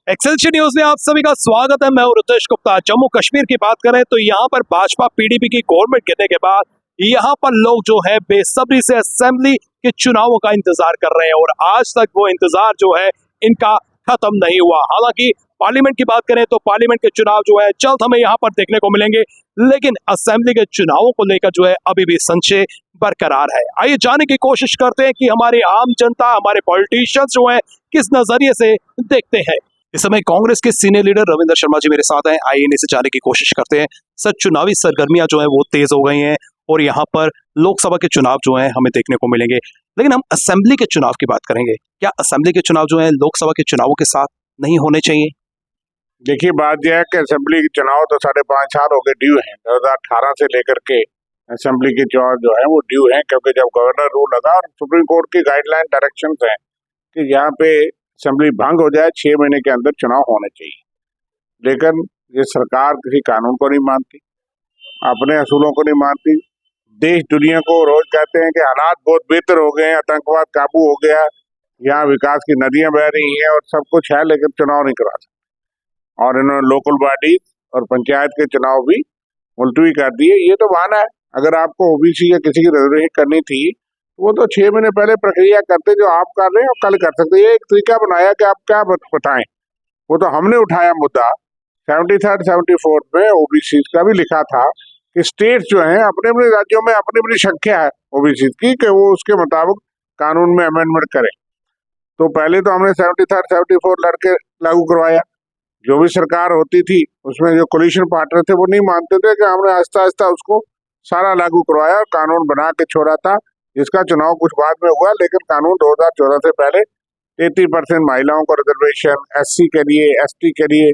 एक्सेलशियल news में आप सभी का स्वागत है। मैं हूं रितेश गुप्ता। जम्मू कश्मीर की बात करें तो यहाँ पर भाजपा पीडीपी की गवर्नमेंट गिरने के बाद यहाँ पर लोग जो है बेसब्री से असेंबली के चुनावों का इंतजार कर रहे हैं और आज तक वो इंतजार जो है इनका खत्म नहीं हुआ। हालांकि पार्लियामेंट की बात करें तो पार्लियामेंट के चुनाव जो है जल्द हमें यहाँ पर देखने को मिलेंगे, लेकिन असेंबली के चुनावों को लेकर जो है अभी भी संशय बरकरार है। आइए जानने की कोशिश करते हैं कि हमारी आम जनता, हमारे पॉलिटिशियंस जो है किस नजरिए से देखते हैं। इस समय कांग्रेस के सीनियर लीडर रविंद्र शर्मा जी मेरे साथ हैं। आइए इनसे जानने की कोशिश करते हैं। सर, चुनावी सरगर्मियां जो है वो तेज हो गई हैं और यहाँ पर लोकसभा के चुनाव जो है हमें देखने को मिलेंगे, लेकिन हम असेंबली के चुनाव की बात करेंगे। क्या असेंबली के चुनाव जो है लोकसभा के चुनावों के साथ नहीं होने चाहिए? देखिए, बात यह है कि असेंबली के चुनाव तो 5.5 साल हो गए ड्यू हैं। 2018 से लेकर के असेंबली के चुनाव जो है वो ड्यू हैं, क्योंकि जब गवर्नर रूल लगा और सुप्रीम कोर्ट की गाइडलाइन डायरेक्शन है कि यहाँ पे असेंबली भंग हो जाए 6 महीने के अंदर चुनाव होने चाहिए, लेकिन ये सरकार किसी कानून को नहीं मानती, अपने असूलों को नहीं मानती। देश दुनिया को रोज कहते हैं कि हालात बहुत बेहतर हो गए हैं, आतंकवाद काबू हो गया, यहाँ विकास की नदियां बह रही हैं और सब कुछ है, लेकिन चुनाव नहीं करा सकते। और इन्होंने लोकल बॉडी और पंचायत के चुनाव भी मुलतवी कर दिए। ये तो बहाना है। अगर आपको ओबीसी या किसी की रिजर्वेशन करनी थी तो वो तो 6 महीने पहले प्रक्रिया करते, जो आप कर रहे हैं और कल कर सकते। ये एक तरीका बनाया कि आप क्या बताएं। वो तो हमने उठाया मुद्दा 73rd 74th में ओबीसी का भी लिखा था कि स्टेट जो है अपने अपने राज्यों में अपनी अपनी संख्या है ओबीसी की, कि वो उसके मुताबिक कानून में अमेंडमेंट करें। तो पहले तो हमने 73rd 74 लड़के लागू करवाया। जो भी सरकार होती थी उसमें जो कोलिशन पार्टनर थे वो नहीं मानते थे, कि हमने आहिस्ता आहिस्ता उसको सारा लागू करवाया और कानून बना के छोड़ा था, जिसका चुनाव कुछ बाद में हुआ। लेकिन कानून 2014 से पहले 33% महिलाओं को रिजर्वेशन, एससी के लिए, एसटी के लिए,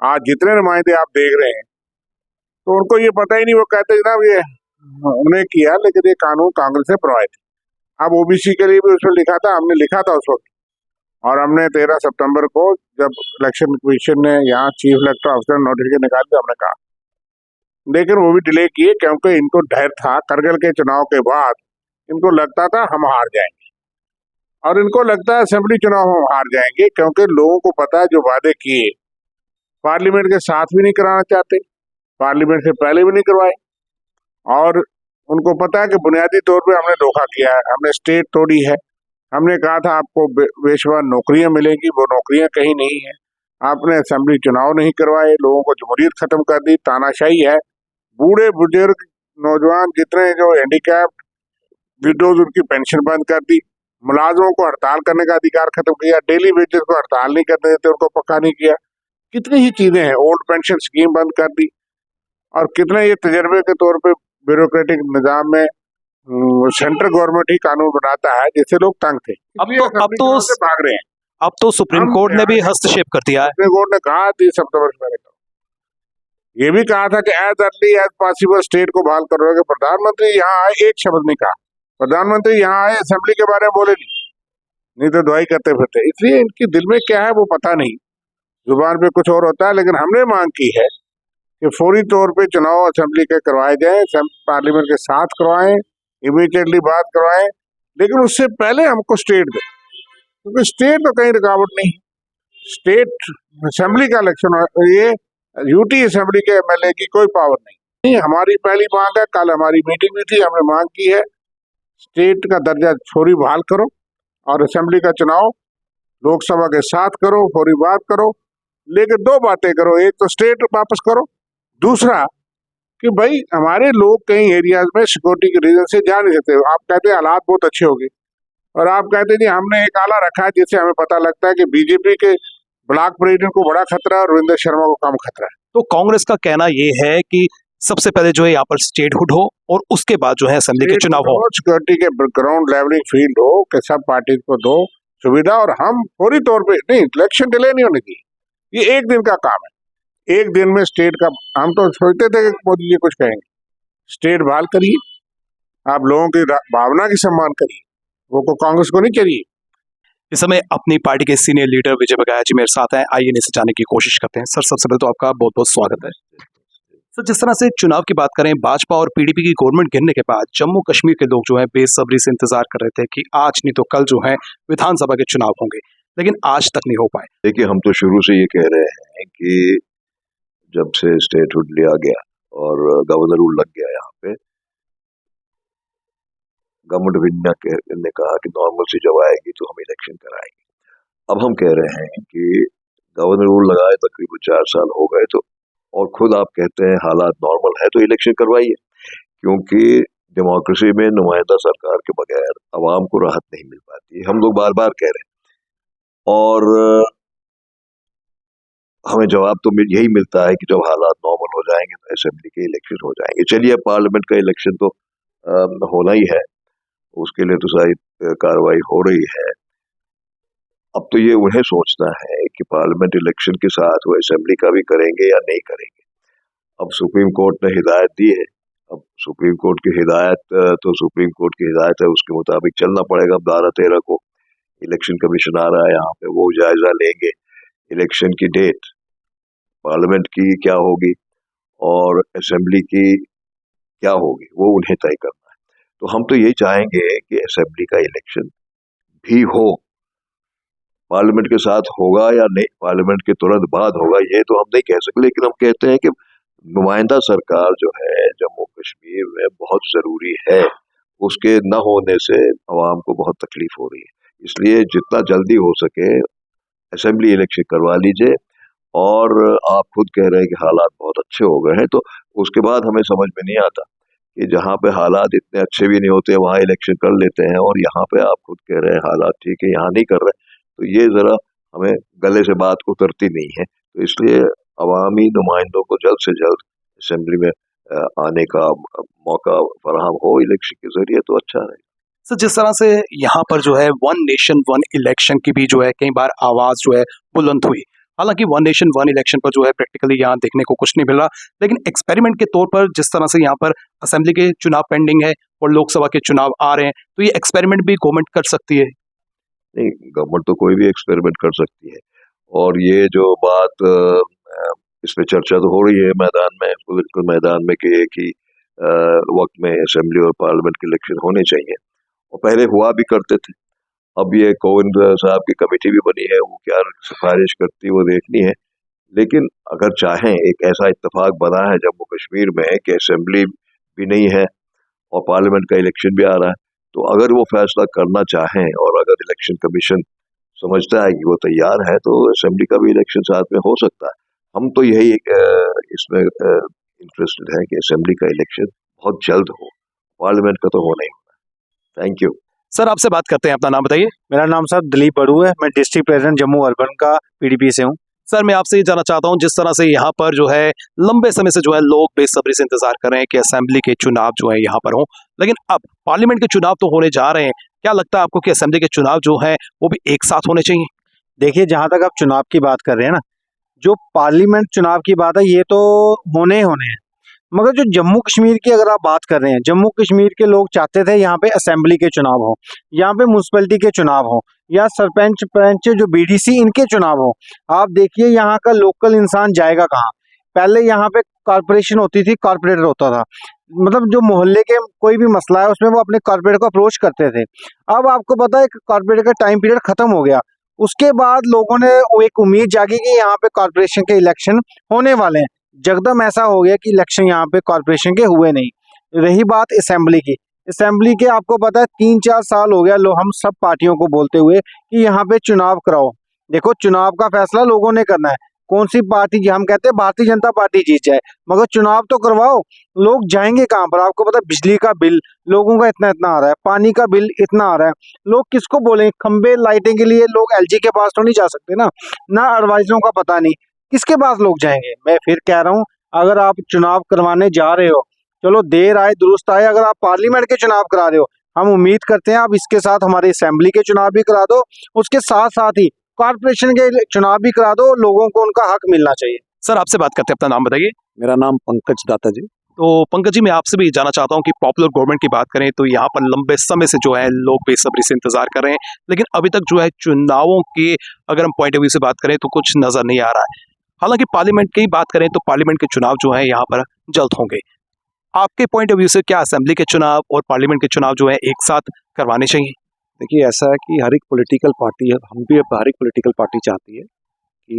आज जितने नुमाइंदे आप देख रहे हैं तो उनको ये पता ही नहीं। वो कहते जनाब ये उन्हें किया, लेकिन ये कानून कांग्रेस ने प्रोवाइड। अब ओबीसी के लिए भी उसमें लिखा था, हमने लिखा था उस वक्त, और हमने 13 सितंबर को जब इलेक्शन कमीशन ने यहाँ चीफ इलेक्टोरल ऑफिसर नोटिफिकेशन निकाल दिया, हमने कहा, लेकिन वो भी डिले किए क्योंकि इनको डर था करगिल के चुनाव के बाद। इनको लगता था हम हार जाएंगे, और इनको लगता है असेंबली चुनाव हम हार जाएंगे, क्योंकि लोगों को पता है जो वादे किए पार्लियामेंट के साथ भी नहीं कराना चाहते, पार्लियामेंट से पहले भी नहीं करवाए, और उनको पता है कि बुनियादी तौर पे हमने धोखा किया है, हमने स्टेट तोड़ी है। हमने कहा था आपको बेशुमार नौकरियां मिलेंगी, वो नौकरियां कहीं नहीं है। आपने असेंबली चुनाव नहीं करवाए, लोगों को जमहूरियत खत्म कर दी, तानाशाही है। बूढ़े बुजुर्ग नौजवान जितने जो हैंडीकैप्ड विडोज, उनकी पेंशन बंद कर दी। मुलाजमों को हड़ताल करने का अधिकार खत्म किया। डेली वेजेस को हड़ताल नहीं करने देते, उनको पक्का नहीं किया। कितनी ही चीजें हैं। ओल्ड पेंशन स्कीम बंद कर दी, और कितने ये तजर्बे के तौर पे ब्यूरोक्रेटिक निजाम में सेंट्रल गवर्नमेंट ही कानून बनाता है, जिससे लोग तंग थे। अब तो भाग रहे हैं। अब तो सुप्रीम कोर्ट ने भी हस्तक्षेप कर दिया है। सुप्रीम कोर्ट ने कहा 30 सितंबर से पहले करो। ये भी कहा था कि as early as possible state को बहाल करोगे। प्रधानमंत्री यहाँ आए, एक शब्द नहीं कहा। प्रधानमंत्री यहाँ आए, असेंबली के बारे में बोले नहीं तो दुआई करते फिरते। इसलिए इनकी दिल में क्या है वो पता नहीं, जुबान पे कुछ और होता है। लेकिन हमने मांग की है कि फौरी तौर पे चुनाव असेंबली के करवाए जाए, पार्लियामेंट के साथ करवाएं, इमीडिएटली बात करवाएं, लेकिन उससे पहले हमको स्टेट दें, क्योंकि स्टेट तो कहीं रुकावट नहीं। स्टेट असेंबली का इलेक्शन, ये यूटी असेंबली के एमएलए की कोई पावर नहीं। हमारी पहली मांग है, कल हमारी मीटिंग भी थी, हमने मांग की है स्टेट का दर्जा फौरी बहाल करो और असेंबली का चुनाव लोकसभा के साथ करो, फौरी बात करो। लेकिन 2 बातें करो, एक तो स्टेट वापस करो, दूसरा कि भाई हमारे लोग कई एरियाज में सिक्योरिटी के रीजन से जा नहीं सकते। आप कहते हैं हालात बहुत अच्छे हो गए, और आप कहते हैं जी हमने एक आला रखा है जिससे हमें पता लगता है कि बीजेपी के ब्लॉक प्रेसिडेंट को बड़ा खतरा है और रविंद्र शर्मा को कम खतरा है। तो कांग्रेस का कहना ये है कि सबसे पहले जो है यहाँ पर स्टेटहुड हो और उसके बाद जो है असेंबली के चुनाव हो। सिक्योरिटी के ग्राउंड लेवलिंग फील्ड हो, कि सब पार्टी को दो सुविधा, और हम फौरी तौर पे नहीं, इलेक्शन डिले नहीं होने की। ये एक दिन का काम है, एक दिन में स्टेट का। हम तो सोचते थे कि मोदी जी कुछ कहेंगे। स्टेट बहाल करिए, आप लोगों की भावना की सम्मान करिए, वो कांग्रेस को नहीं चाहिए। इस समय अपनी पार्टी के सीनियर लीडर विजय बघेल जी मेरे साथ हैं। आइए इनसे जानने की कोशिश करते हैं। सर, सबसे पहले तो आपका बहुत बहुत स्वागत है। सर, जिस तरह से चुनाव की बात करें, भाजपा और पीडीपी की गवर्नमेंट गिरने के बाद जम्मू कश्मीर के लोग जो है बेसब्री से इंतजार कर रहे थे कि आज नहीं तो कल जो है विधानसभा के चुनाव होंगे, लेकिन आज तक नहीं हो पाए। देखिए, हम तो शुरू से ये कह रहे हैं कि जब से स्टेटहुड लिया गया और गवर्नर रूल लग गया यहाँ पे, गवर्नमेंट ऑफ इंडिया ने कहा कि नॉर्मल सी जब आएगी तो हम इलेक्शन कराएंगे। अब हम कह रहे हैं कि गवर्नर रूल लगाए तकरीबन 4 साल हो गए, तो और खुद आप कहते हैं हालात नॉर्मल है तो इलेक्शन करवाइए, क्योंकि डेमोक्रेसी में नुमाइंदा सरकार के बगैर आवाम को राहत नहीं मिल पाती। हम लोग बार बार कह रहे हैं और हमें जवाब तो यही मिलता है कि जब हालात नॉर्मल हो जाएंगे तो असेंबली के इलेक्शन हो जाएंगे। चलिए, पार्लियामेंट का इलेक्शन तो होना ही है, उसके लिए तो सारी कार्रवाई हो रही है। अब तो ये उन्हें सोचना है कि पार्लियामेंट इलेक्शन के साथ वो असेंबली का भी करेंगे या नहीं करेंगे। अब सुप्रीम कोर्ट ने हिदायत दी है, अब सुप्रीम कोर्ट की हिदायत तो सुप्रीम कोर्ट की हिदायत है, उसके मुताबिक चलना पड़ेगा। 12-13 को इलेक्शन कमीशन आ रहा है यहाँ पे, वो जायजा लेंगे इलेक्शन की डेट, पार्लियामेंट की क्या होगी और असेंबली की क्या होगी, वो उन्हें तय करना है। तो हम तो यही चाहेंगे कि असेंबली का इलेक्शन भी हो, पार्लियामेंट के साथ होगा या नहीं, पार्लियामेंट के तुरंत बाद होगा ये तो हम नहीं कह सकते, लेकिन हम कहते हैं कि नुमाइंदा सरकार जो है जम्मू कश्मीर में बहुत जरूरी है, उसके न होने से आवाम को बहुत तकलीफ हो रही है। इसलिए जितना जल्दी हो सके असेंबली इलेक्शन करवा लीजिए। और आप खुद कह रहे हैं कि हालात बहुत अच्छे हो गए हैं, तो उसके बाद हमें समझ में नहीं आता कि जहाँ पे हालात इतने अच्छे भी नहीं होते वहाँ इलेक्शन कर लेते हैं, और यहाँ पे आप खुद कह रहे हैं हालात ठीक है, यहाँ नहीं कर रहे, तो ये जरा हमें गले से बात उतरती नहीं है। तो इसलिए अवामी नुमाइंदों को जल्द से जल्द असेंबली में आने का मौका फराहम हो इलेक्शन के जरिए तो अच्छा रहेगा। सर, जिस तरह से यहाँ पर जो है वन नेशन वन इलेक्शन की भी जो है कई बार आवाज जो है बुलंद हुई, हालांकि वन नेशन वन इलेक्शन पर जो है प्रैक्टिकली यहाँ देखने को कुछ नहीं मिला, लेकिन एक्सपेरिमेंट के तौर पर जिस तरह से यहाँ पर असेंबली के चुनाव पेंडिंग है और लोकसभा के चुनाव आ रहे हैं, तो ये एक्सपेरिमेंट भी गवर्नमेंट कर सकती है। नहीं, गवर्नमेंट तो कोई भी एक्सपेरिमेंट कर सकती है, और ये जो बात इस पे चर्चा तो हो रही है मैदान में, पॉलिटिकल मैदान में, कि एक ही वक्त में असेंबली और पार्लियामेंट के इलेक्शन होने चाहिए, और पहले हुआ भी करते थे। अब ये कोविंद साहब की कमेटी भी बनी है, वो क्या सिफारिश करती है वो देखनी है। लेकिन अगर चाहें, एक ऐसा इत्तेफाक बना है जम्मू कश्मीर में कि असेंबली भी नहीं है और पार्लियामेंट का इलेक्शन भी आ रहा है, तो अगर वो फैसला करना चाहें और अगर इलेक्शन कमीशन समझता है कि वो तैयार है, तो असेंबली का भी इलेक्शन साथ में हो सकता है। हम तो यही इसमें इंटरेस्टेड है कि असेंबली का इलेक्शन बहुत जल्द हो, पार्लियामेंट का तो होना ही होना। Thank you sir. आपसे बात करते हैं, अपना नाम बताइए। मेरा नाम सर दिलीप बड़ू है, मैं डिस्ट्रिक्ट प्रेसिडेंट जम्मू अर्बन का पीडीपी से हूँ। सर, मैं आपसे ये जानना चाहता हूँ, जिस तरह से यहाँ पर जो है लंबे समय से जो है लोग बेसब्री से इंतजार कर रहे हैं कि असेंबली के चुनाव जो है यहाँ पर हो, लेकिन अब पार्लियामेंट के चुनाव तो होने जा रहे हैं, क्या लगता है आपको कि असेंबली के चुनाव जो है वो भी एक साथ होने चाहिए? देखिए, जहाँ तक आप चुनाव की बात कर रहे हैं ना, जो पार्लियामेंट चुनाव की बात है ये तो होने ही होने हैं, मगर जो जम्मू कश्मीर की अगर आप बात कर रहे हैं, जम्मू कश्मीर के लोग चाहते थे यहाँ पे असेंबली के चुनाव हो, यहाँ पे म्यूनसिपैलिटी के चुनाव हो, या सरपंच पंच जो बीडीसी इनके चुनाव हो। आप देखिए यहाँ का लोकल इंसान जाएगा कहाँ? पहले यहाँ पे कॉर्पोरेशन होती थी, कॉर्पोरेटर होता था, मतलब जो मोहल्ले के कोई भी मसला है उसमें वो अपने कॉर्पोरेटर को अप्रोच करते थे। अब आपको पता है कि कॉर्पोरेटर का टाइम पीरियड खत्म हो गया, उसके बाद लोगों ने वो एक उम्मीद जागी कि यहाँ पे कॉर्पोरेशन के इलेक्शन होने वाले हैं। जगदम ऐसा हो गया कि इलेक्शन यहाँ पे कॉर्पोरेशन के हुए नहीं। रही बात असेंबली की, असेंबली के आपको पता है 3-4 साल हो गया हम सब पार्टियों को बोलते हुए कि यहाँ पे चुनाव कराओ। देखो, चुनाव का फैसला लोगों ने करना है, कौन सी पार्टी, हम कहते हैं भारतीय जनता पार्टी जीत जाए, मगर चुनाव तो करवाओ। लोग जाएंगे कहाँ पर? आपको पता है बिजली का बिल लोगों का इतना इतना आ रहा है, पानी का बिल इतना आ रहा है, लोग किसको बोलेंगे? खंबे लाइटें के लिए लोग एलजी के पास तो नहीं जा सकते ना एडवाइजरों का पता नहीं किसके पास लोग जाएंगे। मैं फिर कह रहा हूँ, अगर आप चुनाव करवाने जा रहे हो, चलो देर आए दुरुस्त आए, अगर आप पार्लियामेंट के चुनाव करा रहे हो, हम उम्मीद करते हैं आप इसके साथ हमारे असेंबली के चुनाव भी करा दो, उसके साथ साथ ही कॉर्पोरेशन के चुनाव भी करा दो, लोगों को उनका हक मिलना चाहिए। सर, आपसे बात करते हैं, अपना नाम बताइए। मेरा नाम पंकज दाता जी। तो पंकज जी, मैं आपसे भी जानना चाहता हूँ कि पॉपुलर गवर्नमेंट की बात करें तो यहाँ पर लंबे समय से जो है लोग बेसब्री से इंतजार कर रहे हैं, लेकिन अभी तक जो है चुनावों के अगर हम पॉइंट ऑफ व्यू से बात करें तो कुछ नजर नहीं आ रहा है। हालांकि पार्लियामेंट की बात करें तो पार्लियामेंट के चुनाव जो है यहाँ पर जल्द होंगे। आपके पॉइंट ऑफ व्यू से क्या असेंबली के चुनाव और पार्लियामेंट के चुनाव जो है एक साथ करवाने चाहिए? देखिए ऐसा है कि हर एक पॉलिटिकल पार्टी है, हम भी हर एक पॉलिटिकल पार्टी चाहती है कि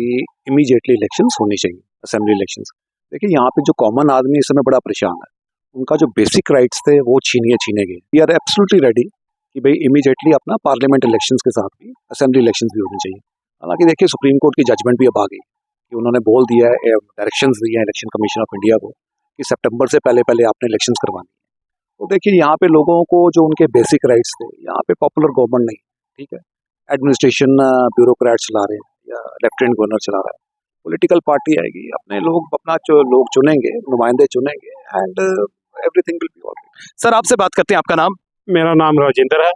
इमीडिएटली इलेक्शंस होने चाहिए, असेंबली इलेक्शंस। देखिए यहाँ पे जो कॉमन आदमी इस समय बड़ा परेशान है, उनका जो बेसिक राइट्स थे वो छीने गए। वी आर एब्सोल्युटली रेडी कि भाई इमीडिएटली अपना पार्लियामेंट इलेक्शंस के साथ भी असेंबली इलेक्शंस भी होनी चाहिए। हालांकि देखिए सुप्रीम कोर्ट की जजमेंट भी अब आ गई कि उन्होंने बोल दिया है, डायरेक्शंस दिए हैं इलेक्शन कमीशन ऑफ इंडिया को कि सितंबर से पहले आपने इलेक्शंस करवानी है। तो देखिए यहाँ पे लोगों को जो उनके बेसिक राइट्स थे, यहाँ पे पॉपुलर गवर्नमेंट नहीं, ठीक है, एडमिनिस्ट्रेशन ब्यूरोक्रेट चला रहे हैं या लेफ्टिनेंट गवर्नर चला रहा है। पॉलिटिकल पार्टी आएगी, अपने लोग अपना जो लोग चुनेंगे, नुमाइंदे चुनेंगे and everything will be alright. Sir आपसे बात करते हैं, आपका नाम? मेरा नाम राजेंद्र है।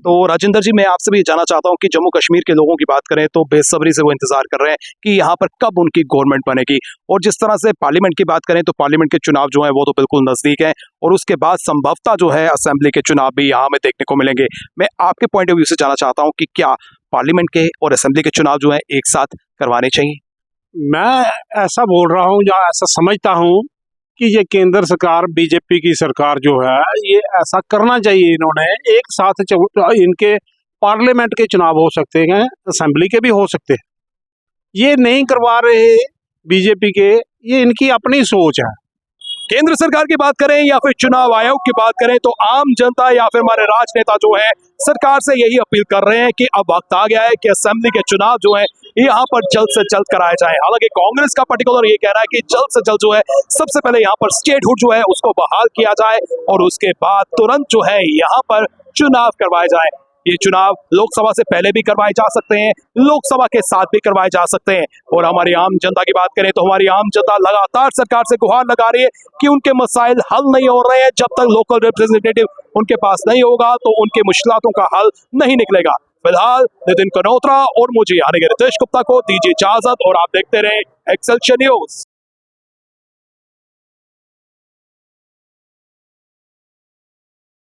तो राजेंद्र जी, मैं आपसे भी ये जानना चाहता हूँ कि जम्मू कश्मीर के लोगों की बात करें तो बेसब्री से वो इंतजार कर रहे हैं कि यहाँ पर कब उनकी गवर्नमेंट बनेगी, और जिस तरह से पार्लियामेंट की बात करें तो पार्लियामेंट के चुनाव जो है वो तो बिल्कुल नजदीक है, और उसके बाद संभवतः जो है असेंबली के चुनाव भी यहाँ हमें देखने को मिलेंगे। मैं आपके पॉइंट ऑफ व्यू से जानना चाहता हूँ कि क्या पार्लियामेंट के और असेंबली के चुनाव जो है एक साथ करवाने चाहिए? मैं ऐसा बोल रहा हूँ या ऐसा समझता हूँ कि ये केंद्र सरकार, बीजेपी की सरकार जो है, ये ऐसा करना चाहिए। इन्होंने एक साथ इनके पार्लियामेंट के चुनाव हो सकते हैं, असेंबली के भी हो सकते हैं। ये नहीं करवा रहे बीजेपी के, ये इनकी अपनी सोच है। केंद्र सरकार की बात करें या फिर चुनाव आयोग की बात करें तो आम जनता या फिर हमारे राजनेता जो है सरकार से यही अपील कर रहे हैं कि अब वक्त आ गया है कि असेंबली के चुनाव जो है यहाँ पर जल्द से जल्द कराए जाए। हालांकि कांग्रेस का पर्टिकुलर ये कह रहा है कि जल्द से जल्द जो है सबसे पहले यहाँ पर स्टेटहुड जो है उसको बहाल किया जाए और उसके बाद तुरंत जो है यहाँ पर चुनाव करवाए जाए। ये चुनाव लोकसभा से पहले भी करवाए जा सकते हैं, लोकसभा के साथ भी करवाए जा सकते हैं। और हमारी आम जनता की बात करें तो हमारी आम जनता लगातार सरकार से गुहार लगा रही है कि उनके मसाइल हल नहीं हो रहे हैं। जब तक लोकल रिप्रेजेंटेटिव उनके पास नहीं होगा तो उनके मुश्किलातों का हल नहीं निकलेगा। फिलहाल नितिन कनोत्रा और मुझे यानी कि रितेश गुप्ता को दीजिए इजाजत, और आप देखते रहे एक्सेलशियर न्यूज।